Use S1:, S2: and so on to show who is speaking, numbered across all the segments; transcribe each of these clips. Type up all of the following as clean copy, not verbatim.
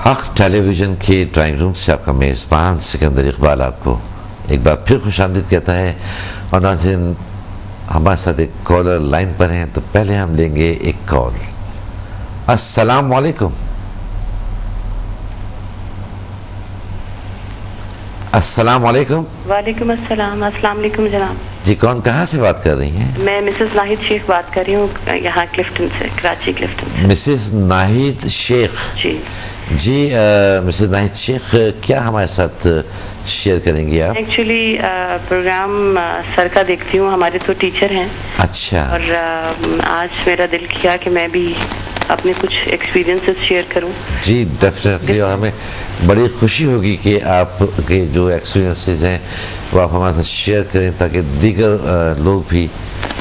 S1: हक टेलीविज़न के drawing room से आपका मेज़बान सिकंदर इकबाल आपको एक बार फिर खुशामदीद कहता है। और नाज़रीन, हमारे साथ एक कॉलर लाइन पर हैं, तो पहले हम लेंगे एक कॉल। अस्सलाम वालेकुम। अस्सलाम वालेकुम।
S2: वालेकुम अस्सलाम। अस्सलाम वालेकुम जनाब।
S1: जी, कौन कहाँ से बात कर रही हैं?
S2: मैं मिसेस नाहिद शेख बात कर रही हूँ, यहाँ क्लिफ्टन से, कराची क्लिफ्टन से।
S1: मिसेस नाहिद शेख
S2: जी
S1: जी। मिसेस नाहिद शेख, क्या हमारे साथ शेयर करेंगी आप?
S2: एक्चुअली प्रोग्राम सर का देखती हूँ, हमारे तो टीचर हैं।
S1: अच्छा।
S2: और आज मेरा दिल किया कि मैं भी अपने कुछ एक्सपीरियंसेस शेयर करूं।
S1: जी डेफिनेटली, और हमें बड़ी खुशी होगी कि आपके जो एक्सपीरियंसेस हैं वो आप हमारे साथ शेयर करें, ताकि दीगर लोग भी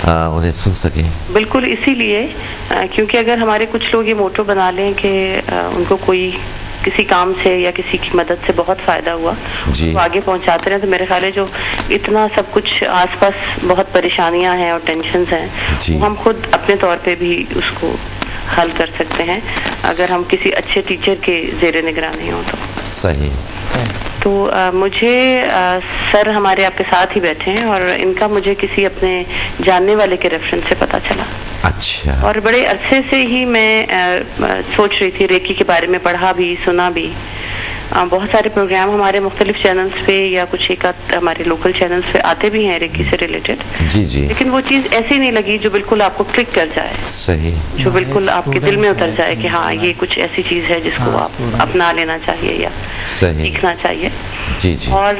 S1: उन्हें सुन सकें।
S2: बिल्कुल, इसीलिए क्योंकि अगर हमारे कुछ लोग ये मोटो बना लें कि उनको कोई किसी काम से या किसी की मदद से बहुत फ़ायदा हुआ, तो आगे पहुंचाते रहे, तो मेरे ख्याल है जो इतना सब कुछ आसपास बहुत परेशानियां हैं और टेंशन्स हैं, वो हम खुद अपने तौर पे भी उसको हल कर सकते हैं अगर हम किसी अच्छे टीचर के ज़ेरे निगरानी हो तो।
S1: सही।
S2: तो मुझे सर हमारे आपके साथ ही बैठे हैं और इनका मुझे किसी अपने जानने वाले के रेफरेंस से पता चला।
S1: अच्छा।
S2: और बड़े अरसे से ही मैं सोच रही थी, रेकी के बारे में पढ़ा भी, सुना भी। बहुत सारे प्रोग्राम हमारे मुख्तलिफ चैनल्स पे या कुछ एक हमारे लोकल चैनल्स पे आते भी हैं रेकी से रिलेटेड।
S1: जी जी।
S2: लेकिन वो चीज़ ऐसी नहीं लगी जो बिल्कुल आपको क्लिक कर जाए।
S1: सही।
S2: जो बिल्कुल आपके दिल में उतर जाए कि हाँ, ये कुछ ऐसी चीज़ है जिसको आप अपना लेना चाहिए या सीखना चाहिए।
S1: जी जी।
S2: और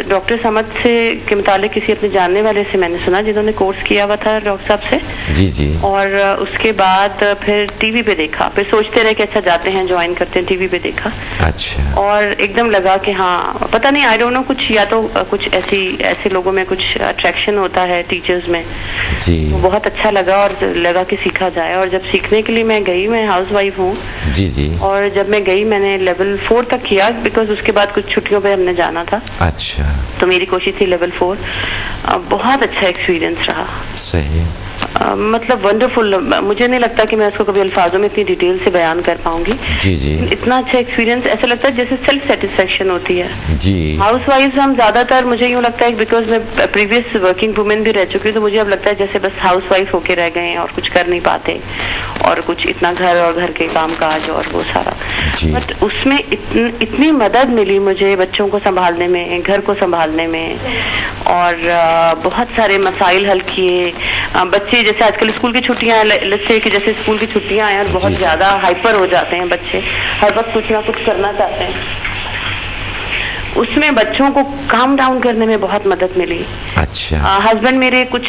S2: डॉक्टर समद से के मुतालिक किसी अपने जानने वाले से मैंने सुना, जिन्होंने कोर्स किया हुआ था डॉक्टर साहब से।
S1: जी जी।
S2: और उसके बाद फिर टीवी पे देखा, फिर सोचते रहे कि अच्छा जाते हैं, ज्वाइन करते हैं, टीवी पे देखा।
S1: अच्छा।
S2: और एकदम लगा कि हाँ, पता नहीं, आई डोंट नो, कुछ या तो कुछ ऐसे लोगों में कुछ अट्रैक्शन होता है टीचर्स में।
S1: जी।
S2: तो बहुत अच्छा लगा और लगा कि सीखा जाए। और जब सीखने के लिए मैं गई, मैं हाउस वाइफ हूँ।
S1: जी जी।
S2: और जब मैं गई, मैंने लेवल 4 तक किया, बिकॉज उसके बाद कुछ छुट्टियों पे हमने जाना था।
S1: अच्छा।
S2: तो मेरी कोशिश थी लेवल 4। बहुत अच्छा एक्सपीरियंस रहा। सही। मतलब वंडरफुल। मुझे नहीं लगता कि मैं उसको कभी अल्फाजों में इतनी डिटेल से बयान कर पाऊंगी।
S1: जी जी।
S2: इतना अच्छा एक्सपीरियंस, ऐसा लगता है जैसे सेल्फ सेटिस्फेक्शन होती है।
S1: जी।
S2: हाउस वाइफ हम ज्यादातर, मुझे यूँ लगता है, बिकॉज मैं प्रीवियस वर्किंग वुमेन भी रह चुकी हूँ, तो मुझे अब लगता है जैसे बस हाउस वाइफ होके रह गए हैं और कुछ कर नहीं पाते, और कुछ इतना घर और घर के काम काज और वो सारा। बट उसमें इतनी मदद मिली मुझे बच्चों को संभालने में, घर को संभालने में, और बहुत सारे मसाइल हल किए। बच्चे जैसे आजकल स्कूल की छुट्टियां, जैसे कि जैसे स्कूल की छुट्टियां हैं और बहुत ज्यादा हाइपर हो जाते हैं बच्चे, हर वक्त कुछ ना कुछ करना चाहते हैं, उसमें बच्चों को काम डाउन करने में बहुत मदद मिली।
S1: अच्छा।
S2: हस्बैंड मेरे कुछ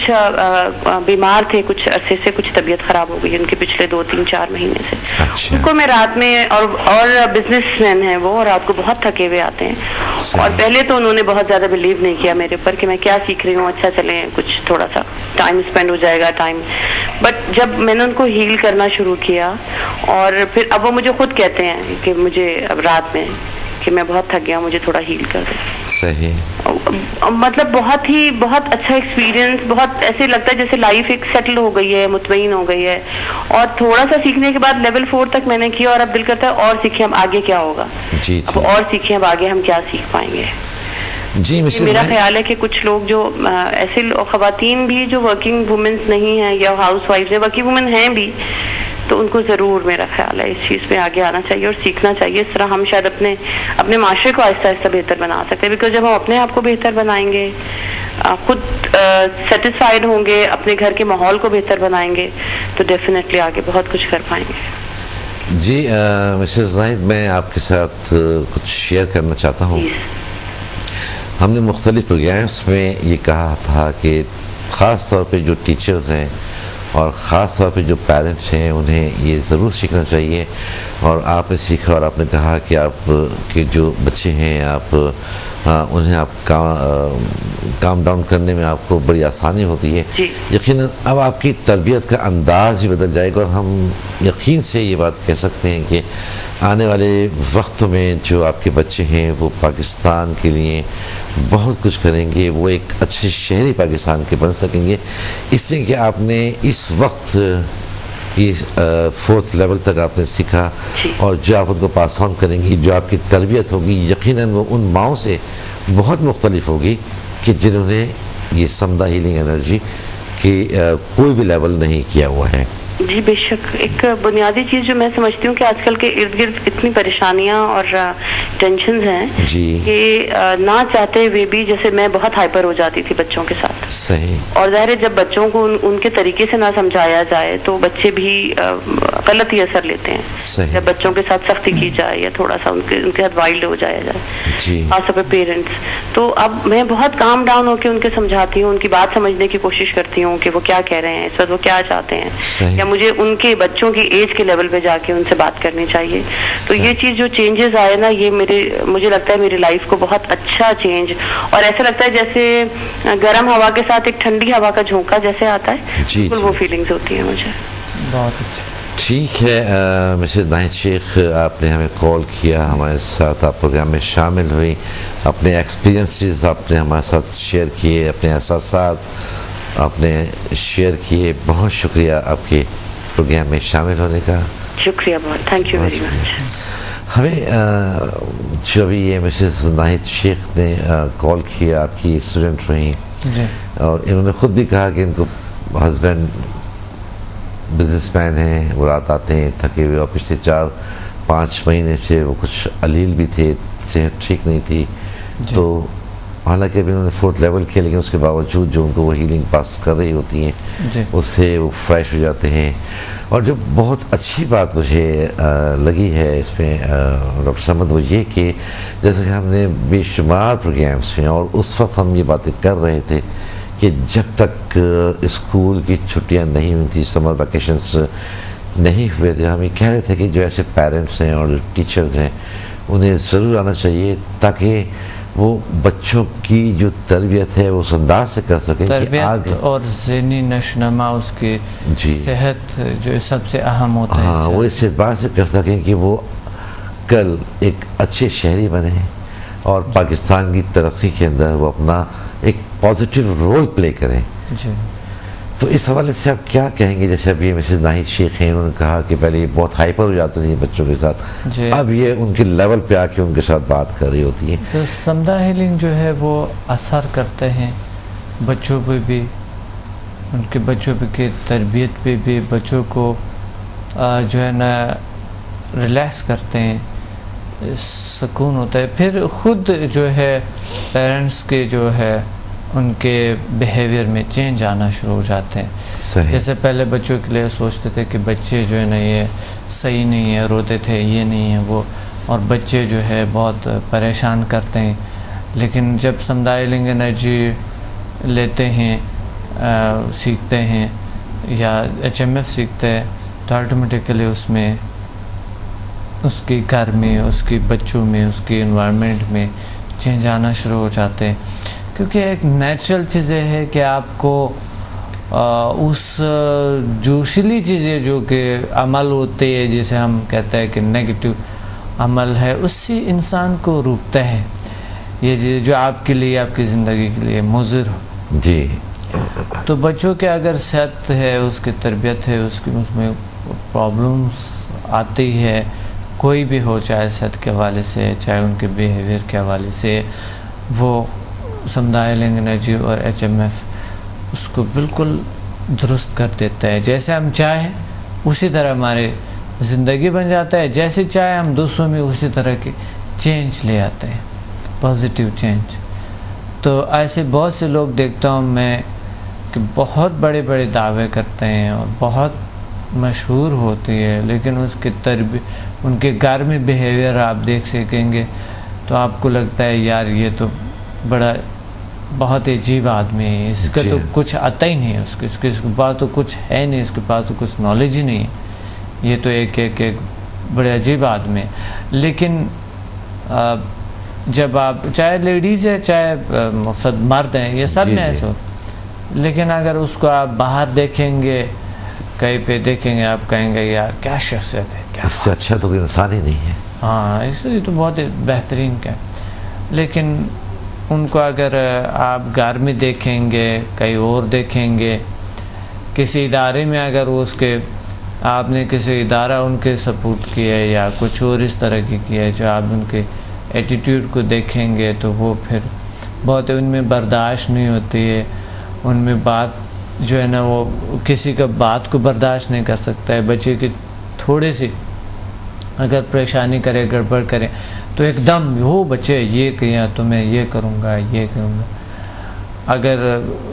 S2: बीमार थे, कुछ अरसे से कुछ तबीयत खराब हो गई उनके पिछले 2-3-4 महीने से। अच्छा। उनको मैं रात में, और बिजनेसमैन है वो, और रात को बहुत थके हुए आते हैं। और पहले तो उन्होंने बहुत ज्यादा बिलीव नहीं किया मेरे ऊपर कि मैं क्या सीख रही हूँ, अच्छा चले कुछ थोड़ा सा टाइम स्पेंड हो जाएगा बट जब मैंने उनको हील करना शुरू किया, और फिर अब वो मुझे खुद कहते हैं कि मुझे अब रात में कि मैं बहुत थक गया, मुझे थोड़ा हील कर दे।
S1: सही।
S2: मतलब बहुत अच्छा एक्सपीरियंस। बहुत ऐसे लगता है जैसे लाइफ एक सेटल हो गई है, मुतमईन हो गई है। और थोड़ा सा सीखने के बाद लेवल 4 तक मैंने किया, और अब दिल करता है और सीखें, अब आगे क्या होगा। जी जी। अब और सीखें, अब आगे हम क्या सीख पाएंगे। जी, मेरा ख्याल है कि कुछ लोग जो ऐसे खवातीन भी जो वर्किंग वुमेन्स नहीं हैं या हाउस वाइफ है, वर्किंग वुमेन हैं भी, तो उनको ज़रूर, मेरा ख्याल है, इस चीज़ में आगे आना चाहिए और सीखना चाहिए। इस तरह हम शायद अपने माशरे को आहिस्ता आहिस्ता बेहतर बना सकते हैं। बिकॉज जब हम अपने आप को बेहतर बनाएंगे, खुद सेटिस्फाइड होंगे, अपने घर के माहौल को बेहतर बनाएंगे, तो डेफिनेटली आगे बहुत कुछ कर पाएंगे।
S1: जी मिसेस नाहिद, मैं आपके साथ कुछ शेयर करना चाहता हूँ। हमने मुख्तलिफ प्रोग्राम्स में ये कहा था कि ख़ास तौर पे जो टीचर्स हैं और ख़ास तौर पे जो पेरेंट्स हैं, उन्हें ये ज़रूर सीखना चाहिए। और आपने सीखा, और आपने कहा कि आप के जो बच्चे हैं, आप उन्हें आप काम डाउन करने में आपको बड़ी आसानी होती है। यकीनन अब आपकी तरबियत का अंदाज़ ही बदल जाएगा, और हम यकीन से ये बात कह सकते हैं कि आने वाले वक्त में जो आपके बच्चे हैं वो पाकिस्तान के लिए बहुत कुछ करेंगे, वो एक अच्छे शहरी पाकिस्तान के बन सकेंगे। इससे कि आपने इस वक्त ये 4th लेवल तक आपने सीखा, और जो आप उनको पास ऑन करेंगी, जो आपकी तरबियत होगी, यकीनन वो उन माओं से बहुत मुख्तलिफ होगी कि जिन्होंने ये समदा हीलिंग एनर्जी की कोई भी लेवल नहीं किया हुआ है।
S2: जी बेशक, एक बुनियादी चीज़ जो मैं समझती हूँ कि आजकल के इर्द गिर्द इतनी परेशानियाँ और टेंशन्स हैं कि ना चाहते हुए भी, जैसे मैं बहुत हाइपर हो जाती थी बच्चों के साथ।
S1: सही।
S2: और ज़ाहिर है जब बच्चों को उनके तरीके से ना समझाया जाए तो बच्चे भी गलत ही असर लेते हैं। जब बच्चों के साथ सख्ती की जाए या थोड़ा सा उनके साथ वाइल्ड हो जाया जाए, खासतौर पर पेरेंट्स, तो अब मैं बहुत काम डाउन होकर उनके समझाती हूँ, उनकी बात समझने की कोशिश करती हूँ कि वो क्या कह रहे हैं, इस वक्त वो क्या चाहते हैं, या मुझे उनके बच्चों की एज के लेवल पे जाके उनसे बात करनी चाहिए। तो ये चीज जो चेंजेस आए ना, ये मुझे लगता है मेरी लाइफ को बहुत अच्छा चेंज, और ऐसा लगता है जैसे गर्म हवा के साथ एक ठंडी हवा का झोंका जैसे आता है, बिल्कुल वो फीलिंग्स होती है मुझे।
S3: बहुत अच्छा।
S1: ठीक है मिसेस नाहिद शेख, आपने हमें कॉल किया, हमारे साथ आप प्रोग्राम में शामिल हुई, अपने एक्सपीरियंसेस आपने हमारे साथ शेयर किए, अपने एहसासात आपने शेयर किए। बहुत शुक्रिया आपके प्रोग्राम में शामिल होने का।
S2: शुक्रिया बहुत, थैंक यू वेरी मच।
S1: हमें जो अभी ये मिसेस नाहिद शेख ने कॉल किया, आपकी स्टूडेंट रही, और इन्होंने ख़ुद भी कहा कि इनको हस्बैंड बिजनेसमैन हैं, वो रात आते हैं थके हुए, और पिछले 4-5 महीने से वो कुछ अलील भी थे, सेहत ठीक नहीं थी। तो हालांकि अभी उन्होंने 4th लेवल किया, लेकिन उसके बावजूद जो उनको वो हीलिंग पास कर रही होती हैं उससे वो फ्रेश हो जाते हैं। और जो बहुत अच्छी बात मुझे लगी है इसमें डॉक्टर समद, वो ये कि जैसे कि हमने बेशुमार प्रोग्राम्स में, और उस वक्त हम ये बातें कर रहे थे कि जब तक स्कूल की छुट्टियां नहीं हुई थी, समर वैकेशंस नहीं हुए थे, हम ये कह रहे थे कि जो ऐसे पेरेंट्स हैं और टीचर्स हैं उन्हें ज़रूर आना चाहिए, ताकि वो बच्चों की जो तरबियत है वो उस अंदाज से कर सकें कि आगे
S3: और ज़हनी नशोनुमा, उसकी सेहत जो सबसे अहम होता है।
S1: हाँ, वो इस एतबार से कर सकें कि वो कल एक अच्छे शहरी बने और पाकिस्तान की तरक्की के अंदर वो अपना एक पॉजिटिव रोल प्ले करें। तो इस हवाले से आप क्या कहेंगे? जैसे अभी ये मिसेस नाहिद शेख हैं, उन्होंने कहा कि पहले ये बहुत हाइपर हो जाती थी बच्चों के साथ, अब ये उनके लेवल पे आके उनके साथ बात कर रही होती है।
S3: तो समदा हीलिंग जो है वो असर करते हैं बच्चों पे भी, उनके बच्चों पे की तरबियत पे भी, बच्चों को जो है ना रिलैक्स करते हैं, सुकून होता है। फिर ख़ुद जो है पेरेंट्स के जो है उनके बिहेवियर में चेंज आना शुरू हो जाते हैं। जैसे पहले बच्चों के लिए सोचते थे कि बच्चे जो है ना ये सही नहीं है, रोते थे, ये नहीं है वो, और बच्चे जो है बहुत परेशान करते हैं। लेकिन जब समदा हीलिंग एनर्जी लेते हैं, सीखते हैं या HMF सीखते हैं, तो ऑटोमेटिकली उसमें उसके घर में, उसके बच्चों में, उसके इन्वायरमेंट में चेंज आना शुरू हो जाते हैं। क्योंकि एक नेचुरल चीज़ें है कि आपको उस जोशीली चीज़ें जो कि अमल होते हैं, जिसे हम कहते हैं कि नेगेटिव अमल है, उससे इंसान को रोकता है ये चीज़ जो आपके लिए, आपकी ज़िंदगी के लिए मुज़िर हो।
S1: जी।
S3: तो बच्चों के अगर सेहत है, उसकी तरबियत है, उसमें प्रॉब्लम्स आती है, कोई भी हो, चाहे सेहत के हवाले से, चाहे उनके बिहेवियर के हवाले से, वो समदा हीलिंग एनर्जी और HMF उसको बिल्कुल दुरुस्त कर देता है। जैसे हम चाहें उसी तरह हमारी ज़िंदगी बन जाता है, जैसे चाहे हम दूसरों में उसी तरह के चेंज ले आते हैं, पॉजिटिव चेंज। तो ऐसे बहुत से लोग देखता हूँ मैं कि बहुत बड़े बड़े दावे करते हैं और बहुत मशहूर होती है, लेकिन उसके उनके घर में बिहेवियर आप देख सकेंगे तो आपको लगता है यार ये तो बहुत ही अजीब आदमी है, इसका तो कुछ आता ही नहीं है, इसके पास तो कुछ है नहीं, इसके पास तो कुछ नॉलेज ही नहीं है, ये तो एक बड़े अजीब आदमी है। लेकिन जब आप, चाहे लेडीज़ है चाहे मर्द हैं, ये सब में ऐसे होता, लेकिन अगर उसको आप बाहर देखेंगे, कहीं पे देखेंगे, आप कहेंगे यार क्या शख्सियत है, क्या,
S1: इससे अच्छा तो कोई इंसान ही नहीं है।
S3: हाँ, इससे तो बहुत बेहतरीन क्या। लेकिन उनको अगर आप घर में देखेंगे, कहीं और देखेंगे, किसी इदारे में अगर वो उसके आपने किसी इदारा उनके सपोर्ट किया है या कुछ और इस तरह की किया है, जो आप उनके एटीट्यूड को देखेंगे तो वो फिर बहुत उनमें बर्दाश्त नहीं होती है, उनमें बात जो है ना वो किसी का बात को बर्दाश्त नहीं कर सकता है। बच्चे की थोड़ी सी अगर परेशानी करे, गड़बड़ करे तो एकदम वो बच्चे ये किया तो मैं ये करूँगा, ये करूँगा। अगर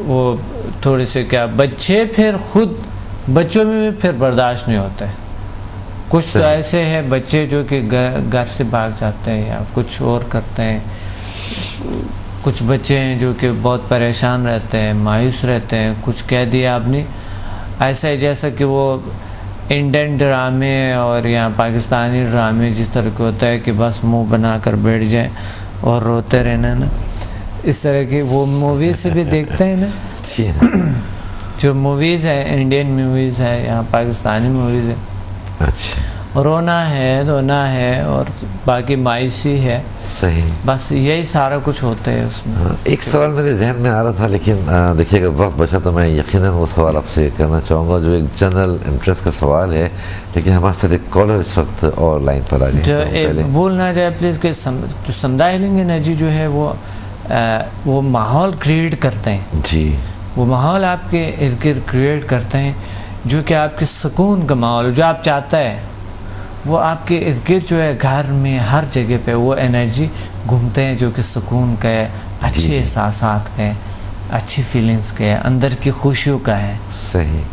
S3: वो थोड़े से क्या बच्चे फिर खुद बच्चों में भी फिर बर्दाश्त नहीं होता है। कुछ तो ऐसे हैं बच्चे जो कि घर से भाग जाते हैं या कुछ और करते हैं। कुछ बच्चे हैं जो कि बहुत परेशान रहते हैं, मायूस रहते हैं। कुछ कह दिया आपने ऐसा है जैसा कि वो इंडियन ड्रामे और यहाँ पाकिस्तानी ड्रामे जिस तरह के होता है कि बस मुंह बनाकर बैठ जाए और रोते रहना ना, इस तरह की वो मूवीज़ से भी देखते हैं ना। जो मूवीज़ है, इंडियन मूवीज़ है, यहाँ पाकिस्तानी मूवीज़ है,
S1: अच्छा
S3: रोना है, धोना है और बाकी मायूसी है।
S1: सही,
S3: बस यही सारा कुछ होता है उसमें।
S1: एक सवाल मेरे जहन में आ रहा था, लेकिन देखिएगा वक्त बचा तो मैं यकीनन वो सवाल आपसे करना चाहूँगा, जो एक जनरल इंटरेस्ट का सवाल है। लेकिन हमारे साथ एक कॉलर इस वक्त और लाइन पर आ गए।
S3: जो बोलना जाए प्लीज़ कि समुदाय हीलिंग एनर्जी जो है वो माहौल क्रिएट करते हैं
S1: जी।
S3: वो माहौल आपके इर्द गिर्द क्रिएट करते हैं जो कि आपके सुकून का माहौल जो आप चाहते हैं वो आपके इर्द गिर्द जो है घर में हर जगह पे वो एनर्जी घूमते हैं, जो कि सुकून का है, अच्छे एहसासात का है, अच्छी फीलिंग्स का है, अंदर की खुशियों का है।
S1: सही।